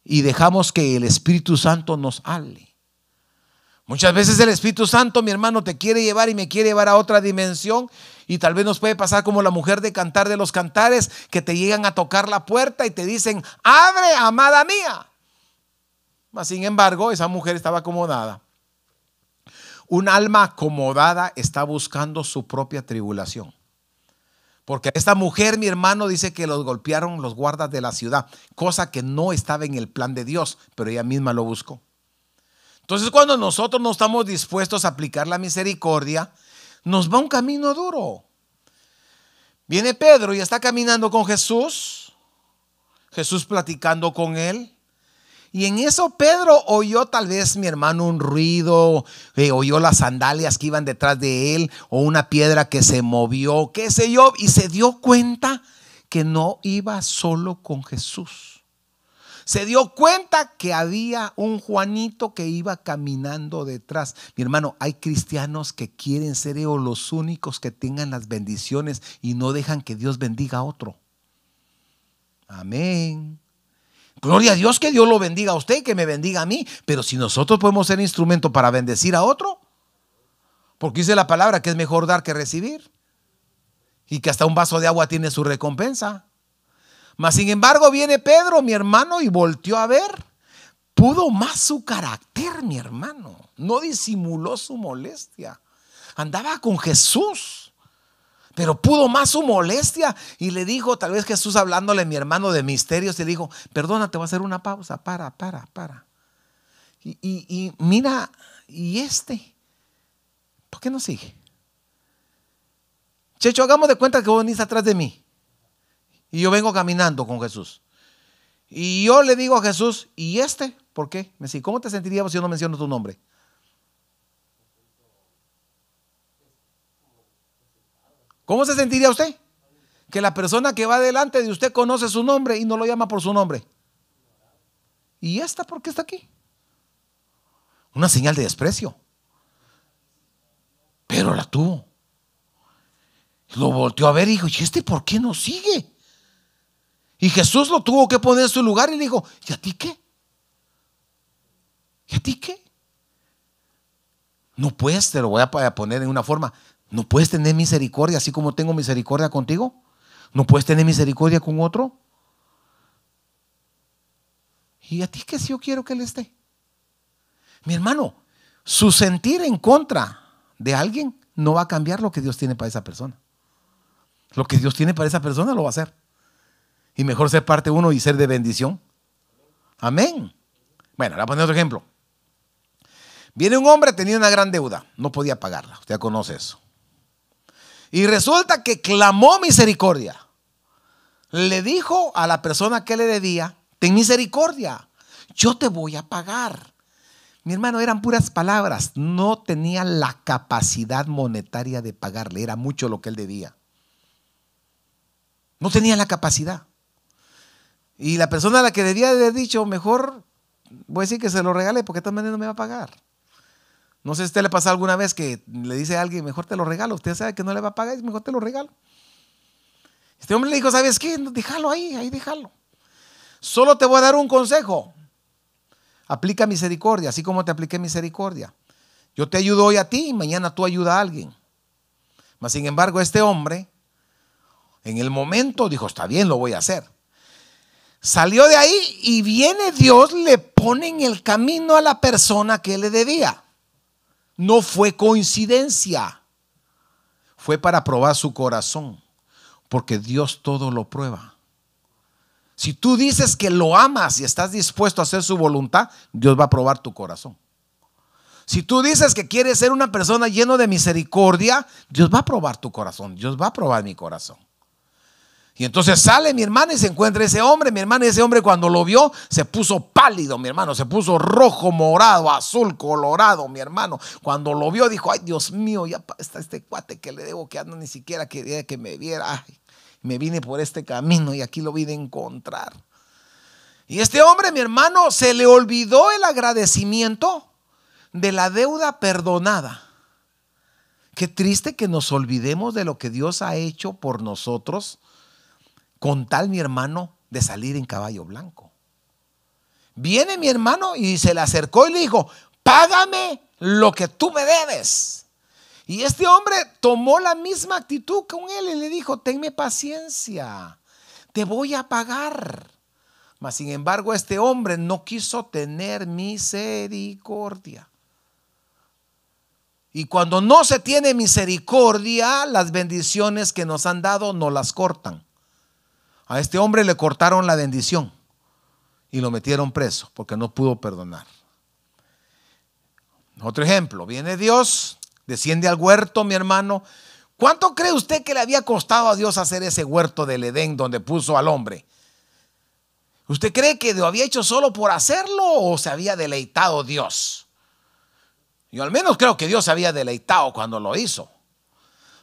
y dejamos que el Espíritu Santo nos hable. Muchas veces el Espíritu Santo, mi hermano, te quiere llevar y me quiere llevar a otra dimensión y tal vez nos puede pasar como la mujer de Cantar de los Cantares que te llegan a tocar la puerta y te dicen, abre, amada mía. Mas, sin embargo, esa mujer estaba acomodada. Un alma acomodada está buscando su propia tribulación. Porque esta mujer, mi hermano, dice que los golpearon los guardas de la ciudad, cosa que no estaba en el plan de Dios, pero ella misma lo buscó. Entonces, cuando nosotros no estamos dispuestos a aplicar la misericordia, nos va un camino duro. Viene Pedro y está caminando con Jesús, Jesús platicando con él. Y en eso Pedro oyó tal vez, mi hermano, un ruido, oyó las sandalias que iban detrás de él o una piedra que se movió, qué sé yo, y se dio cuenta que no iba solo con Jesús. Se dio cuenta que había un Juanito que iba caminando detrás. Mi hermano, hay cristianos que quieren ser ellos los únicos que tengan las bendiciones y no dejan que Dios bendiga a otro. Amén. Gloria a Dios, que Dios lo bendiga a usted y que me bendiga a mí. Pero si nosotros podemos ser instrumento para bendecir a otro, porque dice la palabra que es mejor dar que recibir y que hasta un vaso de agua tiene su recompensa. Mas sin embargo viene Pedro, mi hermano, y volteó a ver. Pudo más su carácter, mi hermano. No disimuló su molestia. Andaba con Jesús. Pero pudo más su molestia y le dijo, tal vez Jesús hablándole, mi hermano, de misterios, y le dijo, perdona, te voy a hacer una pausa, para. Y mira, ¿por qué no sigue? Checho, hagamos de cuenta que vos venís atrás de mí y yo vengo caminando con Jesús. Y yo le digo a Jesús, ¿y por qué? Me dice, ¿cómo te sentirías si yo no menciono tu nombre? ¿Cómo se sentiría usted? Que la persona que va delante de usted conoce su nombre y no lo llama por su nombre. ¿Y por qué está aquí? Una señal de desprecio. Pero la tuvo. Lo volteó a ver y dijo, ¿y por qué no sigue? Y Jesús lo tuvo que poner en su lugar y le dijo, ¿y a ti qué? ¿Y a ti qué? No puedes, te lo voy a poner en una forma. ¿No puedes tener misericordia así como tengo misericordia contigo? ¿No puedes tener misericordia con otro? ¿Y a ti qué si yo quiero que él esté? Mi hermano, su sentir en contra de alguien no va a cambiar lo que Dios tiene para esa persona. Lo que Dios tiene para esa persona lo va a hacer. Y mejor ser parte uno y ser de bendición. Amén. Bueno, le voy a poner otro ejemplo. Viene un hombre, tenía una gran deuda, no podía pagarla. Usted ya conoce eso. Y resulta que clamó misericordia. Le dijo a la persona que le debía, ten misericordia, yo te voy a pagar. Mi hermano, eran puras palabras. No tenía la capacidad monetaria de pagarle. Era mucho lo que él debía. No tenía la capacidad. Y la persona a la que debía haber dicho, mejor voy a decir que se lo regale porque de todas maneras no me va a pagar. No sé si a usted le pasó alguna vez que le dice a alguien, mejor te lo regalo. Usted sabe que no le va a pagar y mejor te lo regalo. Este hombre le dijo, ¿sabes qué? Déjalo ahí déjalo. Solo te voy a dar un consejo. Aplica misericordia, así como te apliqué misericordia. Yo te ayudo hoy a ti y mañana tú ayudas a alguien. Mas sin embargo, este hombre, en el momento dijo, está bien, lo voy a hacer. Salió de ahí y viene Dios, le pone en el camino a la persona que le debía. No fue coincidencia. Fue para probar su corazón, porque Dios todo lo prueba. Si tú dices que lo amas y estás dispuesto a hacer su voluntad, Dios va a probar tu corazón. Si tú dices que quieres ser una persona llena de misericordia, Dios va a probar tu corazón. Dios va a probar mi corazón. Y entonces sale mi hermana y se encuentra ese hombre. Mi hermana y ese hombre cuando lo vio se puso pálido, mi hermano. Se puso rojo, morado, azul, colorado, mi hermano. Cuando lo vio dijo, ay Dios mío, ya está este cuate que le debo que ando, ni siquiera quería que me viera. Ay, me vine por este camino y aquí lo vine a encontrar. Y este hombre, mi hermano, se le olvidó el agradecimiento de la deuda perdonada. Qué triste que nos olvidemos de lo que Dios ha hecho por nosotros, con tal, mi hermano, de salir en caballo blanco. Viene mi hermano y se le acercó y le dijo, págame lo que tú me debes. Y este hombre tomó la misma actitud con él y le dijo, tenme paciencia, te voy a pagar. Mas sin embargo, este hombre no quiso tener misericordia. Y cuando no se tiene misericordia, las bendiciones que nos han dado nos las cortan. A este hombre le cortaron la bendición y lo metieron preso porque no pudo perdonar. Otro ejemplo, viene Dios, desciende al huerto, mi hermano. ¿Cuánto cree usted que le había costado a Dios hacer ese huerto del Edén donde puso al hombre? ¿Usted cree que lo había hecho solo por hacerlo o se había deleitado Dios? Yo al menos creo que Dios se había deleitado cuando lo hizo.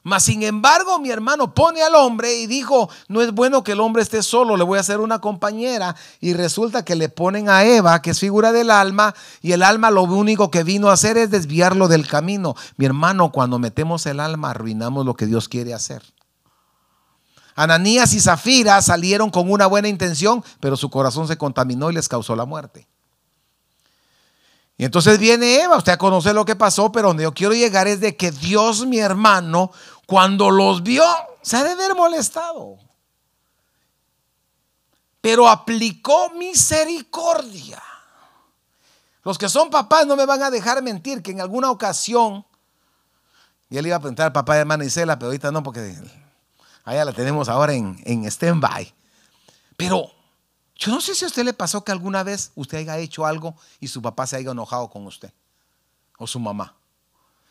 Mas sin embargo, mi hermano pone al hombre y dijo, no es bueno que el hombre esté solo, le voy a hacer una compañera. Y resulta que le ponen a Eva, que es figura del alma, y el alma lo único que vino a hacer es desviarlo del camino. Mi hermano, cuando metemos el alma, arruinamos lo que Dios quiere hacer. Ananías y Zafira salieron con una buena intención, pero su corazón se contaminó y les causó la muerte. Y entonces viene Eva, usted conoce lo que pasó, pero donde yo quiero llegar es de que Dios, mi hermano, cuando los vio, se ha de haber molestado. Pero aplicó misericordia. Los que son papás no me van a dejar mentir que en alguna ocasión, y él iba a preguntar al papá de hermana Isela, pero ahorita no, porque allá la tenemos ahora en stand-by. Pero yo no sé si a usted le pasó que alguna vez usted haya hecho algo y su papá se haya enojado con usted o su mamá.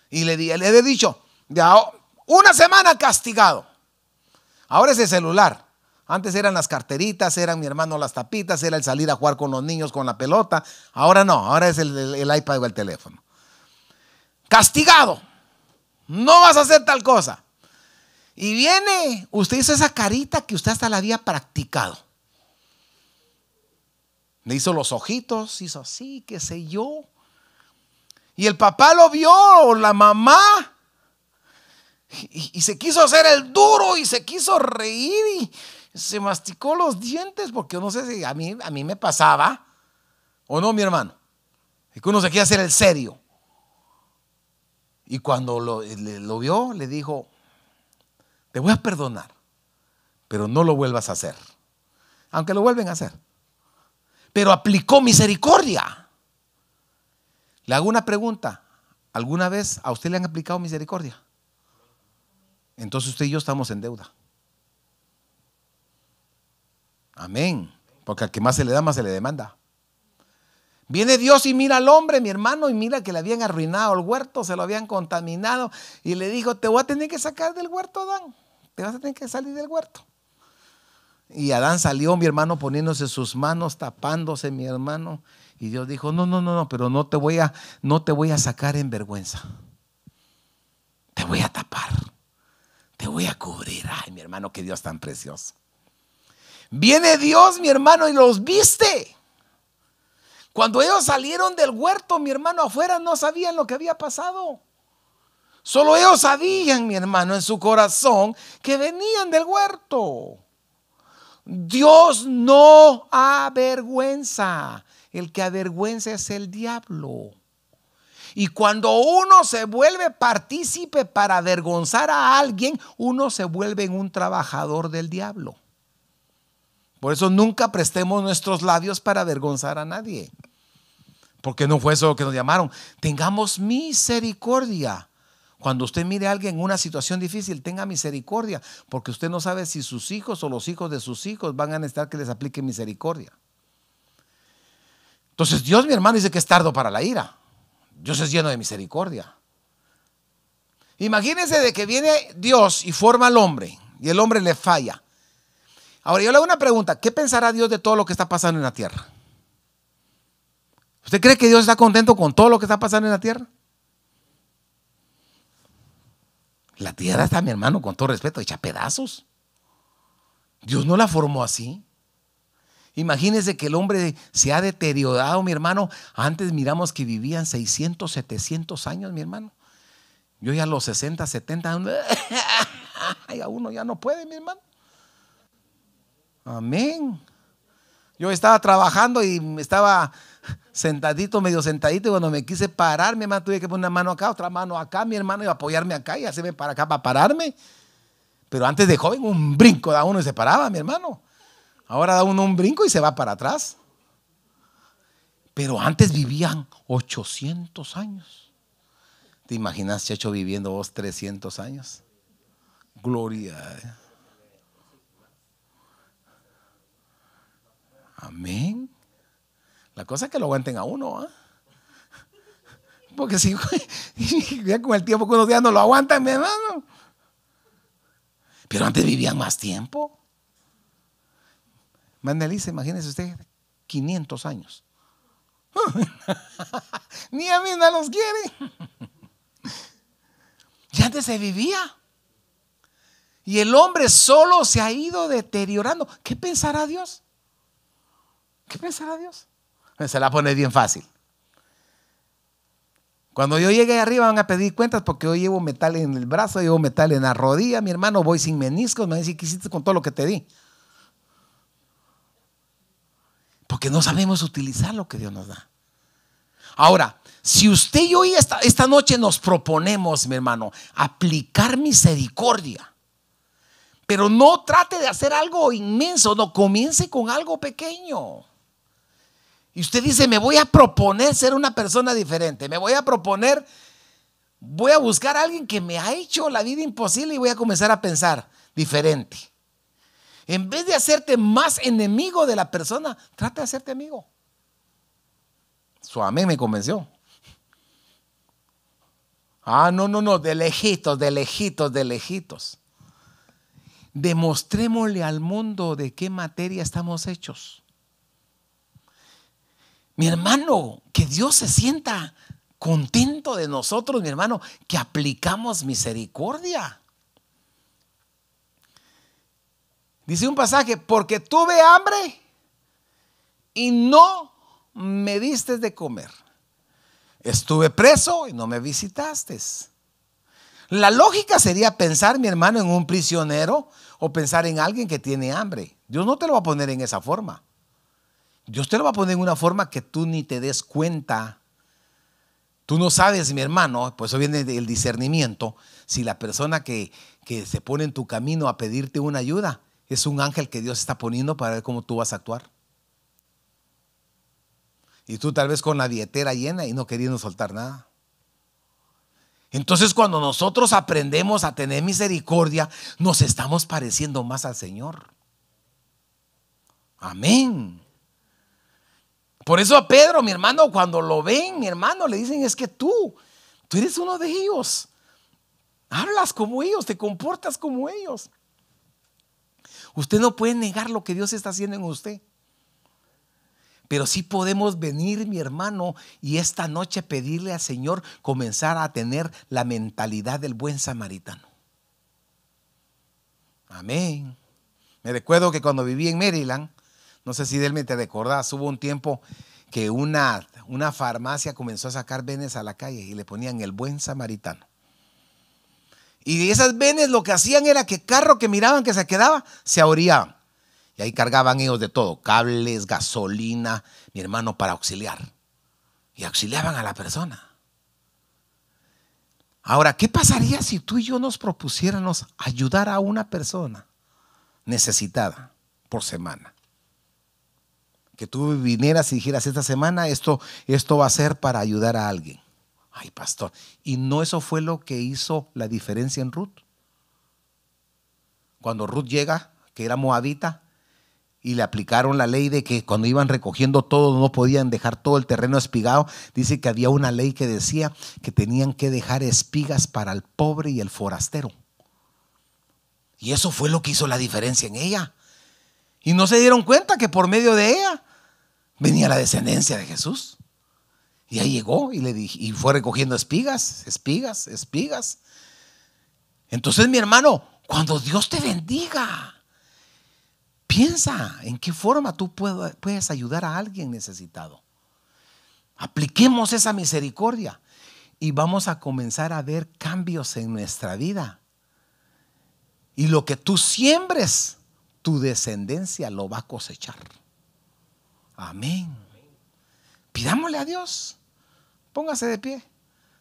Y le he dicho, ya una semana castigado. Ahora es el celular. Antes eran las carteritas, eran mi hermano las tapitas, era el salir a jugar con los niños con la pelota. Ahora no, ahora es el iPad o el teléfono. Castigado. No vas a hacer tal cosa. Y viene, usted hizo esa carita que usted hasta la había practicado. Le hizo los ojitos, hizo así, qué sé yo. Y el papá lo vio, o la mamá, y se quiso hacer el duro y se quiso reír y se masticó los dientes, porque no sé si a mí me pasaba, o no, mi hermano, y que uno se quiere hacer el serio. Y cuando lo vio, le dijo, te voy a perdonar, pero no lo vuelvas a hacer, aunque lo vuelven a hacer. Pero aplicó misericordia. Le hago una pregunta. ¿Alguna vez a usted le han aplicado misericordia? Entonces usted y yo estamos en deuda. Amén. Porque al que más se le da, más se le demanda. Viene Dios y mira al hombre, mi hermano, y mira que le habían arruinado el huerto, se lo habían contaminado. Y le dijo, te voy a tener que sacar del huerto, Adán. Te vas a tener que salir del huerto. Y Adán salió, mi hermano, poniéndose sus manos, tapándose, mi hermano. Y Dios dijo, no, pero no te voy a sacar en vergüenza. Te voy a tapar. Te voy a cubrir. Ay, mi hermano, qué Dios tan precioso. Viene Dios, mi hermano, y los viste. Cuando ellos salieron del huerto, mi hermano, afuera no sabían lo que había pasado. Solo ellos sabían, mi hermano, en su corazón que venían del huerto. Dios no avergüenza. El que avergüenza es el diablo. Y cuando uno se vuelve partícipe para avergonzar a alguien, uno se vuelve un trabajador del diablo. Por eso nunca prestemos nuestros labios para avergonzar a nadie. Porque no fue eso lo que nos llamaron. Tengamos misericordia. Cuando usted mire a alguien en una situación difícil, tenga misericordia. Porque usted no sabe si sus hijos o los hijos de sus hijos van a necesitar que les aplique misericordia. Entonces Dios, mi hermano, dice que es tardo para la ira. Dios es lleno de misericordia. Imagínense de que viene Dios y forma al hombre y el hombre le falla. Ahora yo le hago una pregunta. ¿Qué pensará Dios de todo lo que está pasando en la tierra? ¿Usted cree que Dios está contento con todo lo que está pasando en la tierra? La tierra está, mi hermano, con todo respeto, hecha pedazos. Dios no la formó así. Imagínese que el hombre se ha deteriorado, mi hermano. Antes miramos que vivían 600, 700 años, mi hermano. Yo ya a los 60, 70, a uno ya no puede, mi hermano. Amén. Yo estaba trabajando y estaba sentadito, medio sentadito, y cuando me quise parar, mi hermano, tuve que poner una mano acá, otra mano acá, mi hermano, y apoyarme acá y hacerme para acá para pararme. Pero antes de joven, un brinco da uno y se paraba, mi hermano. Ahora da uno un brinco y se va para atrás. Pero antes vivían 800 años. ¿Te imaginas, Checho, viviendo vos 300 años? Gloria a Dios. Amén. La cosa es que lo aguanten a uno, ¿eh? Porque si ya con el tiempo que unos días no lo aguantan, mi hermano. Pero antes vivían más tiempo. Mandelice, imagínese usted 500 años. Ni a mí no los quiere. Y antes se vivía. Y el hombre solo se ha ido deteriorando. ¿Qué pensará Dios? ¿Qué pensará Dios? Se la pone bien fácil. Cuando yo llegue arriba van a pedir cuentas porque yo llevo metal en el brazo, llevo metal en la rodilla, mi hermano, voy sin meniscos, me van a decir, ¿qué hiciste con todo lo que te di? Porque no sabemos utilizar lo que Dios nos da. Ahora, si usted y yo esta noche nos proponemos, mi hermano, aplicar misericordia, pero no trate de hacer algo inmenso, no, comience con algo pequeño. Y usted dice, me voy a proponer ser una persona diferente, me voy a proponer, voy a buscar a alguien que me ha hecho la vida imposible y voy a comenzar a pensar diferente. En vez de hacerte más enemigo de la persona, trata de hacerte amigo. Su amén me convenció. No, de lejitos, de lejitos, de lejitos. Demostrémosle al mundo de qué materia estamos hechos. Mi hermano, que Dios se sienta contento de nosotros, mi hermano, que aplicamos misericordia. Dice un pasaje, porque tuve hambre y no me diste de comer. Estuve preso y no me visitaste. La lógica sería pensar, mi hermano, en un prisionero o pensar en alguien que tiene hambre. Dios no te lo va a poner en esa forma. Dios te lo va a poner en una forma que tú ni te des cuenta. Tú no sabes, mi hermano, por eso viene el discernimiento, si la persona que se pone en tu camino a pedirte una ayuda es un ángel que Dios está poniendo para ver cómo tú vas a actuar. Y tú tal vez con la billetera llena y no queriendo soltar nada. Entonces cuando nosotros aprendemos a tener misericordia, nos estamos pareciendo más al Señor. Amén. Por eso a Pedro, mi hermano, cuando lo ven, mi hermano, le dicen, es que tú eres uno de ellos. Hablas como ellos, te comportas como ellos. Usted no puede negar lo que Dios está haciendo en usted. Pero sí podemos venir, mi hermano, y esta noche pedirle al Señor comenzar a tener la mentalidad del buen samaritano. Amén. Me recuerdo que cuando viví en Maryland, no sé si Delme te recordás, hubo un tiempo que una farmacia comenzó a sacar venes a la calle y le ponían el buen samaritano. Y esas venes lo que hacían era que carro que miraban que se quedaba, se ahorían. Y ahí cargaban ellos de todo, cables, gasolina, mi hermano, para auxiliar. Y auxiliaban a la persona. Ahora, ¿qué pasaría si tú y yo nos propusiéramos ayudar a una persona necesitada por semana? Que tú vinieras y dijeras, esta semana esto va a ser para ayudar a alguien. Ay, pastor, ¿y no eso fue lo que hizo la diferencia en Ruth? Cuando Ruth llega, que era moabita, y le aplicaron la ley de que cuando iban recogiendo todo no podían dejar todo el terreno espigado. Dice que había una ley que decía que tenían que dejar espigas para el pobre y el forastero. Y eso fue lo que hizo la diferencia en ella. Y no se dieron cuenta que por medio de ella venía la descendencia de Jesús. Y ahí llegó y le dije, y fue recogiendo espigas. Entonces, mi hermano, cuando Dios te bendiga, piensa en qué forma tú puedes ayudar a alguien necesitado. Apliquemos esa misericordia y vamos a comenzar a ver cambios en nuestra vida. Y lo que tú siembres, tu descendencia lo va a cosechar. Amén. Pidámosle a Dios. Póngase de pie.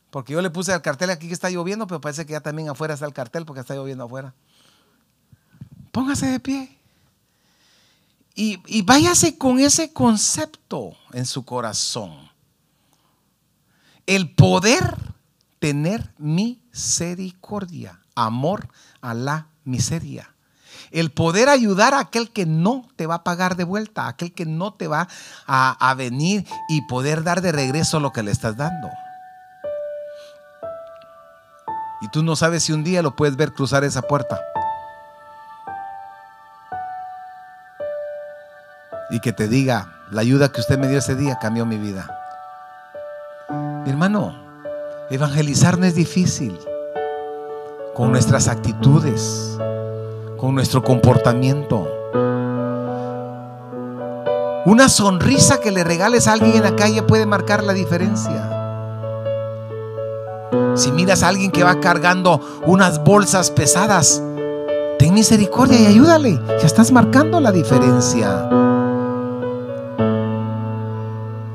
Porque yo le puse el cartel aquí que está lloviendo, pero parece que ya también afuera está el cartel porque está lloviendo afuera. Póngase de pie. Y váyase con ese concepto en su corazón. El poder tener misericordia, amor a la miseria. El poder ayudar a aquel que no te va a pagar de vuelta, a aquel que no te va a venir y poder dar de regreso lo que le estás dando. Y tú no sabes si un día lo puedes ver cruzar esa puerta. Y que te diga, la ayuda que usted me dio ese día cambió mi vida. Mi hermano, evangelizar no es difícil. Con nuestras actitudes, con nuestro comportamiento. Una sonrisa que le regales a alguien en la calle puede marcar la diferencia. Si miras a alguien que va cargando unas bolsas pesadas, ten misericordia y ayúdale. Ya estás marcando la diferencia.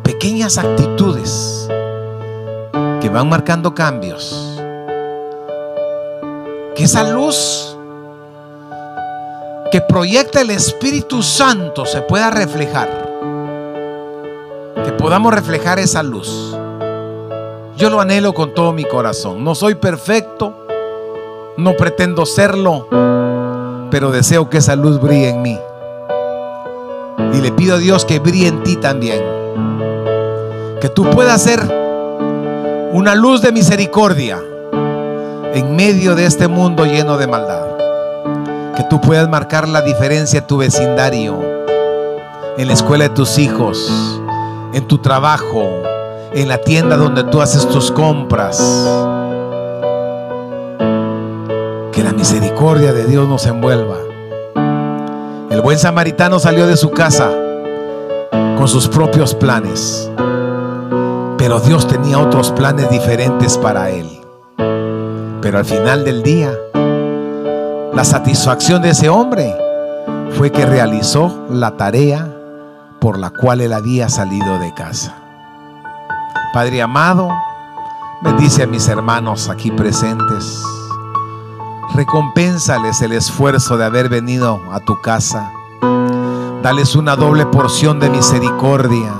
Pequeñas actitudes que van marcando cambios. Que esa luz que proyecta el Espíritu Santo se pueda reflejar. Que podamos reflejar esa luz. Yo lo anhelo con todo mi corazón. No soy perfecto, no pretendo serlo, pero deseo que esa luz brille en mí. Y le pido a Dios que brille en ti también. Que tú puedas ser una luz de misericordia en medio de este mundo lleno de maldad. Que tú puedas marcar la diferencia en tu vecindario, en la escuela de tus hijos, en tu trabajo, en la tienda donde tú haces tus compras. Que la misericordia de Dios nos envuelva. El buen samaritano salió de su casa con sus propios planes, pero Dios tenía otros planes diferentes para él. Pero al final del día, la satisfacción de ese hombre fue que realizó la tarea por la cual él había salido de casa. Padre amado, bendice a mis hermanos aquí presentes. Recompénsales el esfuerzo de haber venido a tu casa. Dales una doble porción de misericordia.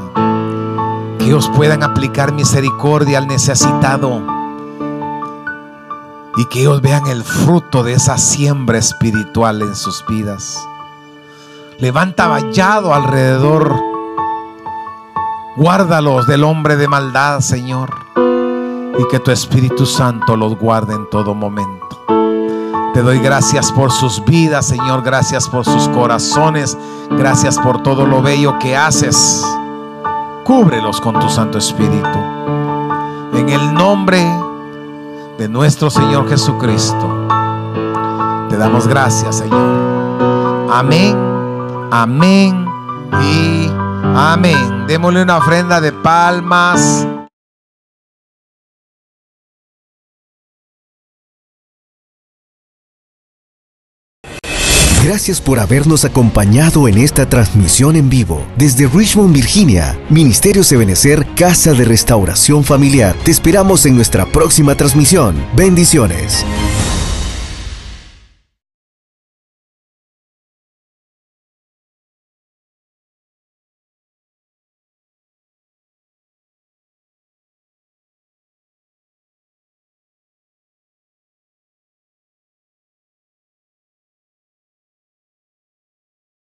Que ellos puedan aplicar misericordia al necesitado. Y que ellos vean el fruto de esa siembra espiritual en sus vidas. Levanta vallado alrededor. Guárdalos del hombre de maldad, Señor. Y que tu Espíritu Santo los guarde en todo momento. Te doy gracias por sus vidas, Señor. Gracias por sus corazones. Gracias por todo lo bello que haces. Cúbrelos con tu Santo Espíritu. En el nombre de nuestro Señor Jesucristo, te damos gracias, Señor. Amén, amén y amén. Démosle una ofrenda de palmas. Gracias por habernos acompañado en esta transmisión en vivo. Desde Richmond, Virginia, Ministerios Ebenecer, Casa de Restauración Familiar. Te esperamos en nuestra próxima transmisión. Bendiciones.